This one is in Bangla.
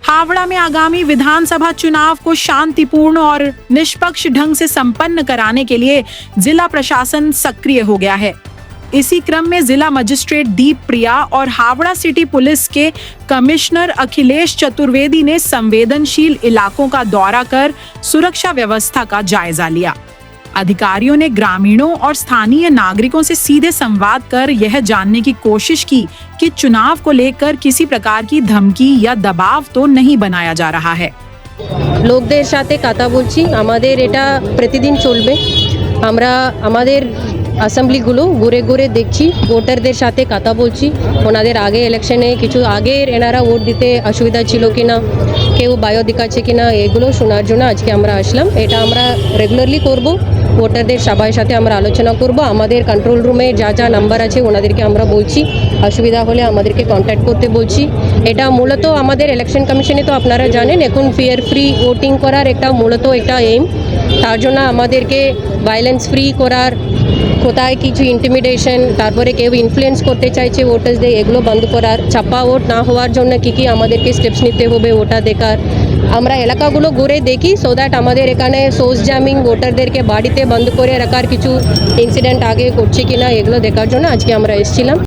हावड़ा में आगामी विधानसभा चुनाव को शांतिपूर्ण और निष्पक्ष ढंग से संपन्न कराने के लिए जिला प्रशासन सक्रिय हो गया है। इसी क्रम में जिला मजिस्ट्रेट दीप प्रिया और हावड़ा सिटी पुलिस के कमिश्नर अखिलेश चतुर्वेदी ने संवेदनशील इलाकों का दौरा कर सुरक्षा व्यवस्था का जायजा लिया। अधिकारियों ने ग्रामीणों और स्थानीय नागरिकों से सीधे संवाद कर यह जानने की कोशिश की कि चुनाव को लेकर किसी प्रकार की धमकी या दबाव तो नहीं बनाया जा रहा है। লোকদের সাথে কথা বলছি, আমাদের এটা প্রতিদিন চলবে। আমরা আমাদের অ্যাসেম্বলিগুলো ঘুরে ঘুরে দেখছি, ভোটারদের সাথে কথা বলছি। ওনাদের আগে ইলেকশনে কিছু আগের এনারা ভোট দিতে অসুবিধা ছিল কিনা, কেউ বায়ো দেখাচ্ছে কিনা, এগুলো শোনার জন্য আজকে আমরা আসলাম। এটা আমরা রেগুলারলি করব। ভোটারদের সবার সাথে আমরা আলোচনা করব। আমাদের কন্ট্রোল রুমে যা যা নাম্বার আছে ওনাদেরকে আমরা বলছি, অসুবিধা হলে আমাদেরকে কন্ট্যাক্ট করতে বলছি। এটা মূলত আমাদের ইলেকশন কমিশনে তো আপনারা জানেন এখন ফেয়ার ফ্রি ভোটিং করার একটা মূলত একটা এইম। তার জন্য আমাদেরকে ভায়োলেন্স ফ্রি করার, কোথায় কিছু ইন্টিমিডেশন, তারপরে কেউ ইনফ্লুয়েন্স করতে চাইছে ভোটারদের, এগুলো বন্ধ করার, ছাপ্পা ভোট না হওয়ার জন্য কী আমাদেরকে স্টেপস নিতে হবে ওটা দেখার। আমরা এলাকাগুলো ঘুরে দেখি সো দ্যাট আমাদের এখানে সোর্স জ্যামিং, ভোটারদেরকে বাড়িতে বন্ধ করে রাখার কিছু ইনসিডেন্ট আগে করছে কিনা এগুলো দেখার জন্য আজকে আমরা এসেছিলাম।